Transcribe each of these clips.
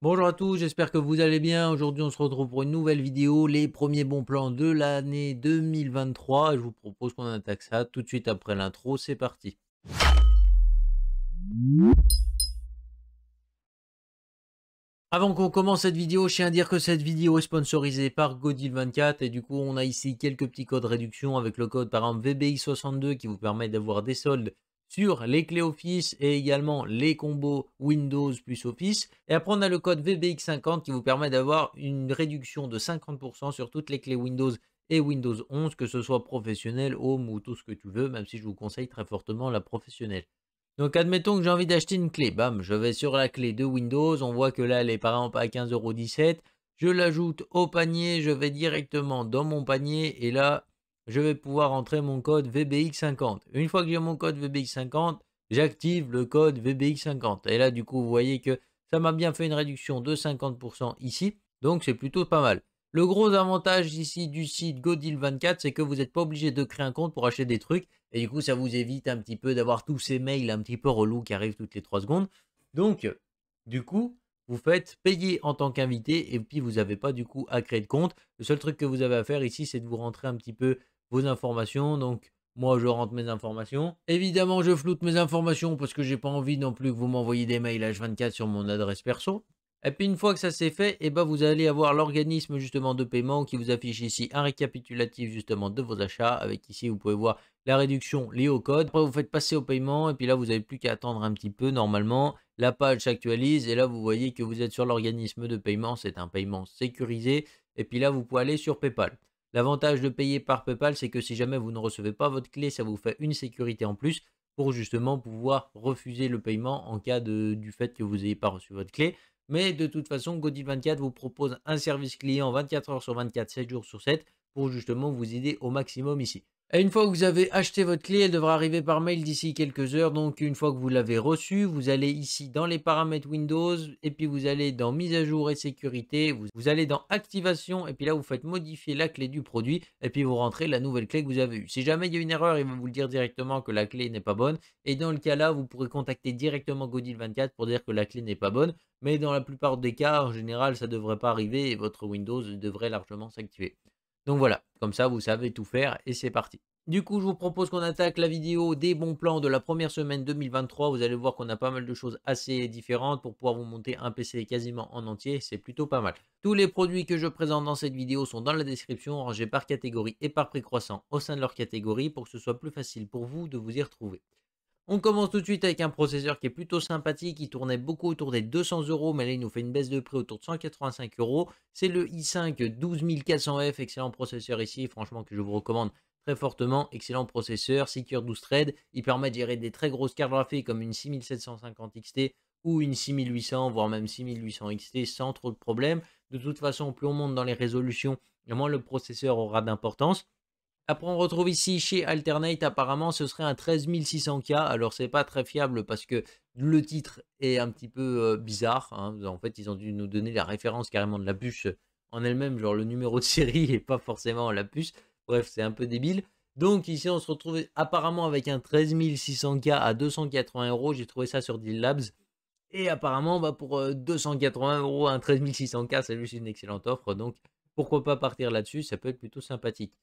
Bonjour à tous, j'espère que vous allez bien. Aujourd'hui, on se retrouve pour une nouvelle vidéo, les premiers bons plans de l'année 2023. Je vous propose qu'on attaque ça tout de suite après l'intro. C'est parti. Avant qu'on commence cette vidéo, je tiens à dire que cette vidéo est sponsorisée par Godil24 et du coup, on a ici quelques petits codes réduction avec le code par exemple VBX62 qui vous permet d'avoir des soldes sur les clés Office et également les combos Windows plus Office. Et après, on a le code VBX50 qui vous permet d'avoir une réduction de 50% sur toutes les clés Windows et Windows 11, que ce soit professionnel, home ou tout ce que tu veux, même si je vous conseille très fortement la professionnelle. Donc admettons que j'ai envie d'acheter une clé. Bam, je vais sur la clé de Windows. On voit que là, elle est par exemple à 15,17 €. Je l'ajoute au panier. Je vais directement dans mon panier. Et là, je vais pouvoir entrer mon code VBX50. Une fois que j'ai mon code VBX50, j'active le code VBX50. Et là, du coup, vous voyez que ça m'a bien fait une réduction de 50% ici. Donc, c'est plutôt pas mal. Le gros avantage ici du site Godeal24, c'est que vous n'êtes pas obligé de créer un compte pour acheter des trucs. Et du coup, ça vous évite un petit peu d'avoir tous ces mails un petit peu relous qui arrivent toutes les 3 secondes. Donc, du coup, vous faites payer en tant qu'invité et puis vous n'avez pas du coup à créer de compte. Le seul truc que vous avez à faire ici, c'est de vous rentrer un petit peu vos informations. Donc, moi, je rentre mes informations. Évidemment, je floute mes informations parce que j'ai pas envie non plus que vous m'envoyiez des mails H24 sur mon adresse perso. Et puis une fois que ça c'est fait, et ben vous allez avoir l'organisme justement de paiement qui vous affiche ici un récapitulatif justement de vos achats avec ici vous pouvez voir la réduction liée au code. Après vous faites passer au paiement et puis là vous n'avez plus qu'à attendre un petit peu normalement. La page s'actualise et là vous voyez que vous êtes sur l'organisme de paiement, c'est un paiement sécurisé et puis là vous pouvez aller sur PayPal. L'avantage de payer par PayPal, c'est que si jamais vous ne recevez pas votre clé, ça vous fait une sécurité en plus pour justement pouvoir refuser le paiement en cas du fait que vous n'ayez pas reçu votre clé. Mais de toute façon, Godil24 vous propose un service client 24 heures sur 24, 7 jours sur 7 pour justement vous aider au maximum ici. Et une fois que vous avez acheté votre clé, elle devra arriver par mail d'ici quelques heures. Donc une fois que vous l'avez reçue, vous allez ici dans les paramètres Windows et puis vous allez dans mise à jour et sécurité. Vous allez dans activation et puis là vous faites modifier la clé du produit et puis vous rentrez la nouvelle clé que vous avez eue. Si jamais il y a une erreur, il va vous le dire directement que la clé n'est pas bonne. Et dans le cas là, vous pourrez contacter directement Godil24 pour dire que la clé n'est pas bonne. Mais dans la plupart des cas, en général, ça ne devrait pas arriver et votre Windows devrait largement s'activer. Donc voilà, comme ça vous savez tout faire et c'est parti. Du coup, je vous propose qu'on attaque la vidéo des bons plans de la première semaine 2023. Vous allez voir qu'on a pas mal de choses assez différentes pour pouvoir vous monter un PC quasiment en entier. C'est plutôt pas mal. Tous les produits que je présente dans cette vidéo sont dans la description, rangés par catégorie et par prix croissant au sein de leur catégorie pour que ce soit plus facile pour vous de vous y retrouver. On commence tout de suite avec un processeur qui est plutôt sympathique, il tournait beaucoup autour des 200 €, mais là il nous fait une baisse de prix autour de 185 €. C'est le i5 12400F, excellent processeur ici, franchement que je vous recommande très fortement, excellent processeur, 6 cœurs 12 threads, il permet de gérer des très grosses cartes graphiques comme une 6750 XT ou une 6800, voire même 6800 XT sans trop de problèmes. De toute façon, plus on monte dans les résolutions, et moins le processeur aura d'importance. Après, on retrouve ici chez Alternate, apparemment, ce serait un 13600K. Alors, c'est pas très fiable parce que le titre est un petit peu bizarre, hein. En fait, ils ont dû nous donner la référence carrément de la puce en elle-même, genre le numéro de série et pas forcément la puce. Bref, c'est un peu débile. Donc, ici, on se retrouve apparemment avec un 13600K à 280 €. J'ai trouvé ça sur Deal Labs. Et apparemment, bah, pour 280 €, un 13600K, c'est juste une excellente offre. Donc, pourquoi pas partir là-dessus? Ça peut être plutôt sympathique.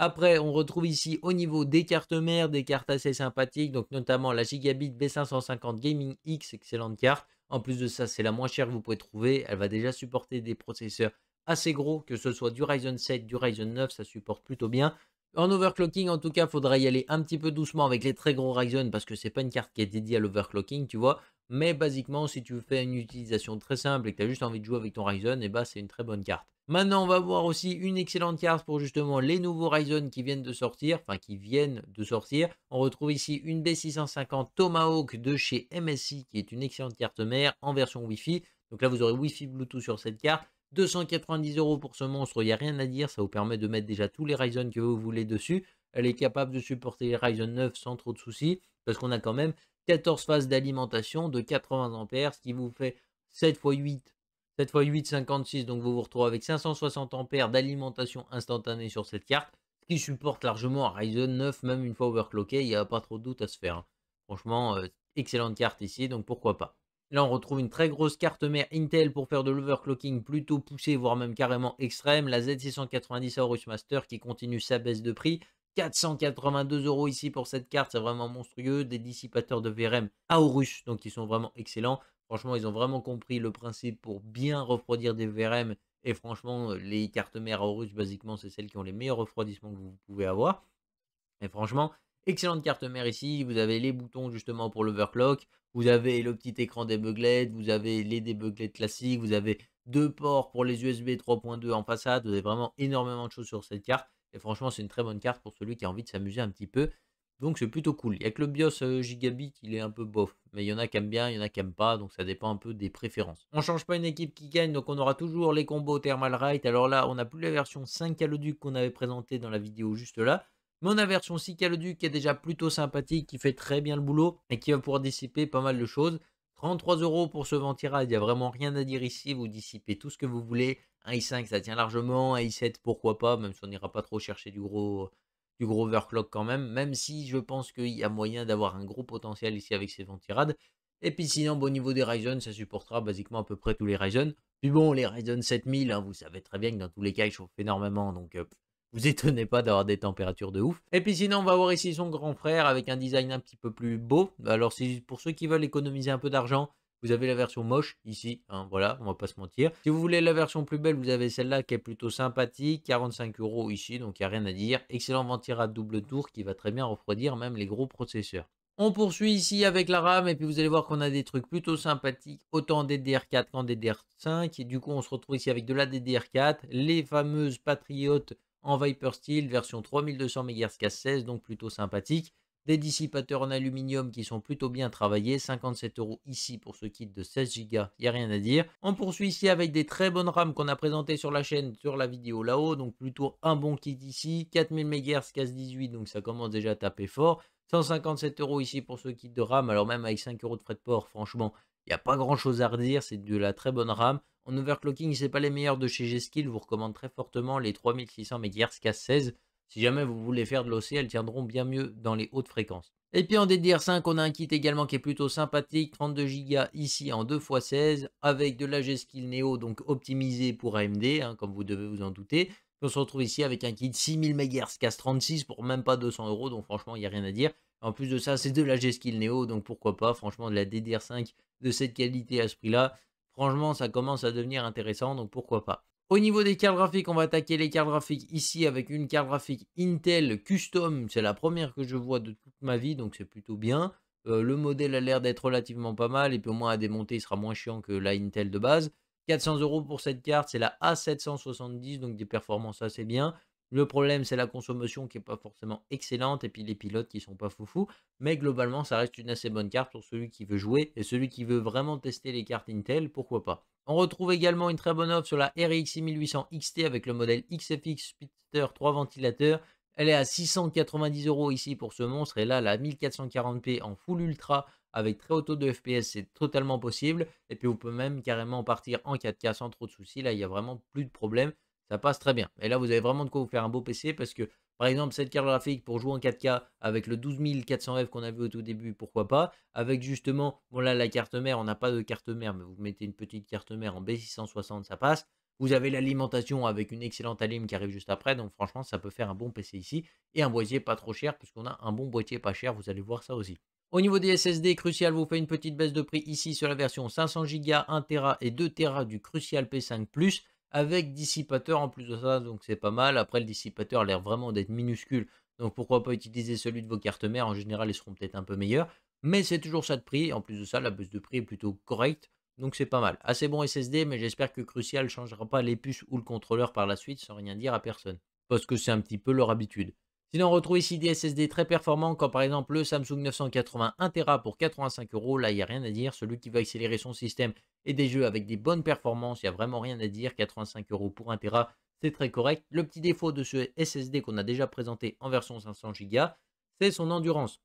Après, on retrouve ici au niveau des cartes mères, des cartes assez sympathiques, donc notamment la Gigabit B550 Gaming X, excellente carte. En plus de ça, c'est la moins chère que vous pouvez trouver. Elle va déjà supporter des processeurs assez gros, que ce soit du Ryzen 7, du Ryzen 9, ça supporte plutôt bien. En overclocking, en tout cas, il faudra y aller un petit peu doucement avec les très gros Ryzen parce que c'est pas une carte qui est dédiée à l'overclocking, tu vois. Mais basiquement, si tu fais une utilisation très simple et que tu as juste envie de jouer avec ton Ryzen, et bah, c'est une très bonne carte. Maintenant, on va voir aussi une excellente carte pour justement les nouveaux Ryzen qui viennent de sortir, enfin qui viennent de sortir. On retrouve ici une B650 Tomahawk de chez MSI qui est une excellente carte mère en version Wi-Fi. Donc là, vous aurez Wi-Fi Bluetooth sur cette carte. 290 € pour ce monstre, il n'y a rien à dire. Ça vous permet de mettre déjà tous les Ryzen que vous voulez dessus. Elle est capable de supporter les Ryzen 9 sans trop de soucis parce qu'on a quand même 14 phases d'alimentation de 80 ampères, ce qui vous fait 7 x 8 7 x 8, 56, donc vous vous retrouvez avec 560 ampères d'alimentation instantanée sur cette carte, ce qui supporte largement un Ryzen 9, même une fois overclocké, il n'y a pas trop de doute à se faire, hein. Franchement, excellente carte ici, donc pourquoi pas. Là, on retrouve une très grosse carte mère Intel pour faire de l'overclocking plutôt poussé, voire même carrément extrême. La Z690 Aorus Master qui continue sa baisse de prix. 482 € ici pour cette carte, c'est vraiment monstrueux. Des dissipateurs de VRM Aorus, donc ils sont vraiment excellents. Franchement, ils ont vraiment compris le principe pour bien refroidir des VRM. Et franchement, les cartes mères Aorus, basiquement, c'est celles qui ont les meilleurs refroidissements que vous pouvez avoir. Et franchement, excellente carte mère ici. Vous avez les boutons justement pour l'overclock. Vous avez le petit écran debuglet. Vous avez les debuglets classiques. Vous avez deux ports pour les USB 3.2 en façade. Vous avez vraiment énormément de choses sur cette carte. Et franchement, c'est une très bonne carte pour celui qui a envie de s'amuser un petit peu. Donc c'est plutôt cool. Il y a que le BIOS Gigabit, il est un peu bof. Mais il y en a qui aiment bien, il y en a qui n'aiment pas. Donc ça dépend un peu des préférences. On ne change pas une équipe qui gagne. Donc on aura toujours les combos Thermal Right. Alors là, on n'a plus la version 5 Caloduc qu'on avait présentée dans la vidéo juste là. Mais on a version 6 Caloduc qui est déjà plutôt sympathique, qui fait très bien le boulot et qui va pouvoir dissiper pas mal de choses. 33 € pour ce Ventirad, il n'y a vraiment rien à dire ici, vous dissipez tout ce que vous voulez. Un i5 ça tient largement, un i7 pourquoi pas, même si on n'ira pas trop chercher du gros overclock quand même si je pense qu'il y a moyen d'avoir un gros potentiel ici avec ces Ventirad. Et puis sinon, bon, au niveau des Ryzen, ça supportera basiquement à peu près tous les Ryzen. Puis bon, les Ryzen 7000, hein, vous savez très bien que dans tous les cas, ils chauffent énormément, donc vous étonnez pas d'avoir des températures de ouf. Et puis sinon, on va voir ici son grand frère avec un design un petit peu plus beau. Alors, pour ceux qui veulent économiser un peu d'argent, vous avez la version moche ici, hein, voilà, on va pas se mentir. Si vous voulez la version plus belle, vous avez celle-là qui est plutôt sympathique, 45 € ici, donc il n'y a rien à dire. Excellent Ventirad double tour qui va très bien refroidir même les gros processeurs. On poursuit ici avec la RAM et puis vous allez voir qu'on a des trucs plutôt sympathiques, autant en DDR4 qu'en DDR5. Et du coup, on se retrouve ici avec de la DDR4, les fameuses Patriotes en Viper Steel, version 3200 MHz casse 16, donc plutôt sympathique. Des dissipateurs en aluminium qui sont plutôt bien travaillés, 57 € ici pour ce kit de 16 Go, il n'y a rien à dire. On poursuit ici avec des très bonnes RAM qu'on a présentées sur la chaîne, sur la vidéo là-haut, donc plutôt un bon kit ici, 4000 MHz casse 18, donc ça commence déjà à taper fort. 157 € ici pour ce kit de RAM, alors même avec 5 € de frais de port, franchement, il n'y a pas grand chose à redire, c'est de la très bonne RAM. En overclocking, c'est pas les meilleurs de chez G-Skill, je vous recommande très fortement les 3600 MHz casse 16. Si jamais vous voulez faire de l'OC, elles tiendront bien mieux dans les hautes fréquences. Et puis en DDR5, on a un kit également qui est plutôt sympathique, 32 Go ici en 2x16, avec de la G-Skill Neo, donc optimisé pour AMD, hein, comme vous devez vous en douter. On se retrouve ici avec un kit 6000 MHz casse 36 pour même pas 200 €, donc franchement, il n'y a rien à dire. En plus de ça, c'est de la G-Skill Neo, donc pourquoi pas, franchement, de la DDR5 de cette qualité à ce prix-là. Franchement, ça commence à devenir intéressant, donc pourquoi pas. Au niveau des cartes graphiques, on va attaquer les cartes graphiques ici avec une carte graphique Intel Custom. C'est la première que je vois de toute ma vie, donc c'est plutôt bien. Le modèle a l'air d'être relativement pas mal, et puis au moins à démonter, il sera moins chiant que la Intel de base. 400 € pour cette carte, c'est la A770, donc des performances assez bien. Le problème, c'est la consommation qui n'est pas forcément excellente, et puis les pilotes qui sont pas foufou. Mais globalement, ça reste une assez bonne carte pour celui qui veut jouer, et celui qui veut vraiment tester les cartes Intel, pourquoi pas. On retrouve également une très bonne offre sur la RX 6800 XT avec le modèle XFX Speedster 3 ventilateurs. Elle est à 690 € ici pour ce monstre, et là, la 1440p en full ultra avec très haut taux de FPS, c'est totalement possible. Et puis, vous pouvez même carrément partir en 4K sans trop de soucis. Là, il n'y a vraiment plus de problème. Ça passe très bien. Et là, vous avez vraiment de quoi vous faire un beau PC parce que, par exemple, cette carte graphique pour jouer en 4K avec le 12400F qu'on a vu au tout début, pourquoi pas. Avec justement, bon là, la carte mère, on n'a pas de carte mère, mais vous mettez une petite carte mère en B660, ça passe. Vous avez l'alimentation avec une excellente alim qui arrive juste après. Donc, franchement, ça peut faire un bon PC ici. Et un boîtier pas trop cher puisqu'on a un bon boîtier pas cher. Vous allez voir ça aussi. Au niveau des SSD, Crucial vous fait une petite baisse de prix ici sur la version 500 Go, 1 Tera et 2 Tera du Crucial P5 Plus avec dissipateur en plus de ça, donc c'est pas mal. Après, le dissipateur a l'air vraiment d'être minuscule, donc pourquoi pas utiliser celui de vos cartes mères. En général, ils seront peut-être un peu meilleurs, mais c'est toujours ça de prix. En plus de ça, la baisse de prix est plutôt correcte, donc c'est pas mal. Assez bon SSD, mais j'espère que Crucial ne changera pas les puces ou le contrôleur par la suite sans rien dire à personne, parce que c'est un petit peu leur habitude. Sinon, on retrouve ici des SSD très performants, comme par exemple le Samsung 980 1 Tera pour 85 €. Là, il n'y a rien à dire. Celui qui va accélérer son système et des jeux avec des bonnes performances, il n'y a vraiment rien à dire. 85 € pour 1 Tera, c'est très correct. Le petit défaut de ce SSD qu'on a déjà présenté en version 500 Go, c'est son endurance.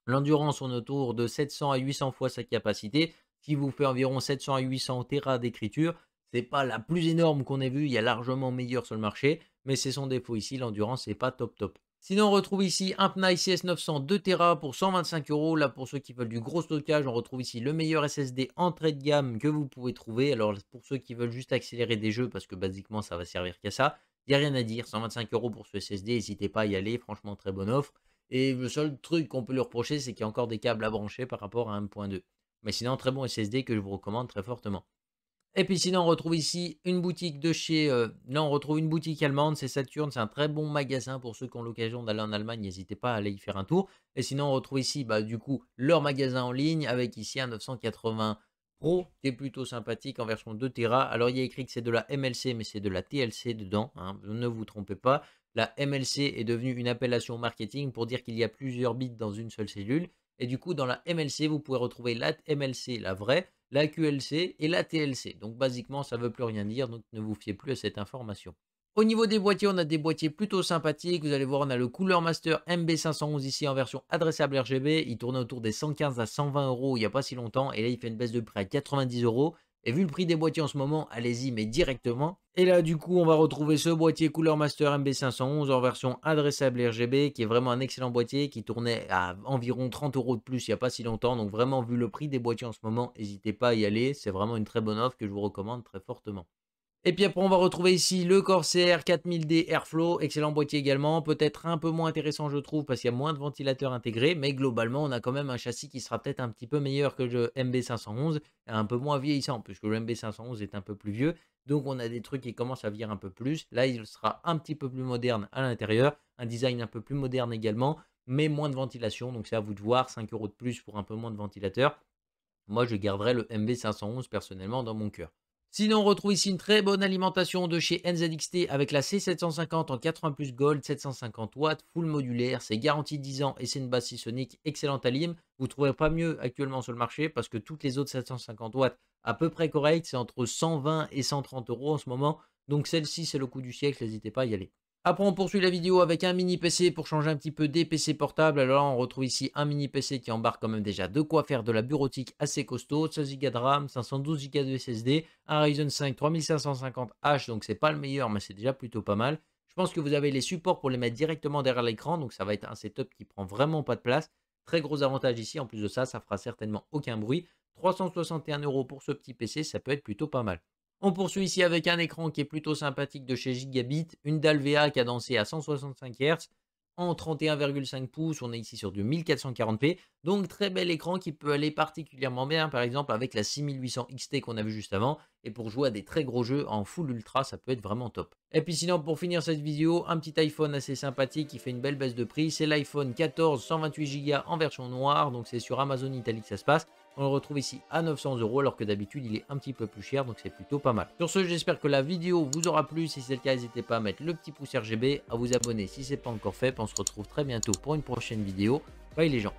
L'endurance, on est autour de 700 à 800 fois sa capacité, ce qui vous fait environ 700 à 800 Tera d'écriture. C'est pas la plus énorme qu'on ait vue, il y a largement meilleur sur le marché, mais c'est son défaut ici, l'endurance n'est pas top top. Sinon, on retrouve ici un Pna ICS 900 2 Tera pour 125 €. Là, pour ceux qui veulent du gros stockage, on retrouve ici le meilleur SSD entrée de gamme que vous pouvez trouver. Alors, pour ceux qui veulent juste accélérer des jeux, parce que basiquement, ça va servir qu'à ça, il n'y a rien à dire. 125 € pour ce SSD, n'hésitez pas à y aller. Franchement, très bonne offre. Et le seul truc qu'on peut lui reprocher, c'est qu'il y a encore des câbles à brancher par rapport à 1.2. Mais sinon, très bon SSD que je vous recommande très fortement. Et puis sinon, on retrouve ici une boutique de chez... là, on retrouve une boutique allemande, c'est Saturn. C'est un très bon magasin pour ceux qui ont l'occasion d'aller en Allemagne. N'hésitez pas à aller y faire un tour. Et sinon, on retrouve ici, bah, du coup, leur magasin en ligne avec ici un 980 Pro qui est plutôt sympathique en version 2 Tera. Alors, il y a écrit que c'est de la MLC, mais c'est de la TLC dedans, hein, ne vous trompez pas. La MLC est devenue une appellation marketing pour dire qu'il y a plusieurs bits dans une seule cellule. Et du coup, dans la MLC, vous pouvez retrouver la MLC, la vraie, la QLC et la TLC. Donc basiquement, ça ne veut plus rien dire, donc ne vous fiez plus à cette information. Au niveau des boîtiers, on a des boîtiers plutôt sympathiques. Vous allez voir, on a le Cooler Master MB511 ici en version adressable RGB. Il tournait autour des 115 à 120 € il n'y a pas si longtemps. Et là, il fait une baisse de prix à 90 €. Et vu le prix des boîtiers en ce moment, allez-y, mais directement. Et là, du coup, on va retrouver ce boîtier Cooler Master MB511 en version adressable RGB, qui est vraiment un excellent boîtier, qui tournait à environ 30 € de plus il n'y a pas si longtemps. Donc vraiment, vu le prix des boîtiers en ce moment, n'hésitez pas à y aller. C'est vraiment une très bonne offre que je vous recommande très fortement. Et puis après, on va retrouver ici le Corsair 4000D Airflow, excellent boîtier également, peut-être un peu moins intéressant je trouve parce qu'il y a moins de ventilateurs intégrés, mais globalement on a quand même un châssis qui sera peut-être un petit peu meilleur que le MB511, et un peu moins vieillissant puisque le MB511 est un peu plus vieux, donc on a des trucs qui commencent à vieillir un peu plus. Là il sera un petit peu plus moderne à l'intérieur, un design un peu plus moderne également, mais moins de ventilation, donc c'est à vous de voir, 5 € de plus pour un peu moins de ventilateur. Moi je garderai le MB511 personnellement dans mon cœur. Sinon, on retrouve ici une très bonne alimentation de chez NZXT avec la C750 en 80 plus Gold, 750 watts, full modulaire. C'est garanti 10 ans et c'est une base Seasonic excellente à Lim. Vous ne trouverez pas mieux actuellement sur le marché parce que toutes les autres 750 watts à peu près correctes, c'est entre 120 et 130 € en ce moment. Donc celle-ci, c'est le coup du siècle, n'hésitez pas à y aller. Après, on poursuit la vidéo avec un mini PC pour changer un petit peu des PC portables. Alors là, on retrouve ici un mini PC qui embarque quand même déjà de quoi faire de la bureautique assez costaud. 16 Go de RAM, 512 Go de SSD, un Ryzen 5 3550H, donc c'est pas le meilleur, mais c'est déjà plutôt pas mal. Je pense que vous avez les supports pour les mettre directement derrière l'écran, donc ça va être un setup qui prend vraiment pas de place. Très gros avantage ici, en plus de ça, ça fera certainement aucun bruit. 361 € pour ce petit PC, ça peut être plutôt pas mal. On poursuit ici avec un écran qui est plutôt sympathique de chez Gigabit, une dalle VA cadencée à 165 Hz en 31,5 pouces. On est ici sur du 1440p, donc très bel écran qui peut aller particulièrement bien, par exemple avec la 6800 XT qu'on a vu juste avant. Et pour jouer à des très gros jeux en full ultra, ça peut être vraiment top. Et puis sinon, pour finir cette vidéo, un petit iPhone assez sympathique qui fait une belle baisse de prix. C'est l'iPhone 14 128 Go en version noire, donc c'est sur Amazon Italie que ça se passe. On le retrouve ici à 900 € alors que d'habitude il est un petit peu plus cher, donc c'est plutôt pas mal. Sur ce, j'espère que la vidéo vous aura plu. Si c'est le cas, n'hésitez pas à mettre le petit pouce RGB, à vous abonner si ce n'est pas encore fait. On se retrouve très bientôt pour une prochaine vidéo. Bye les gens.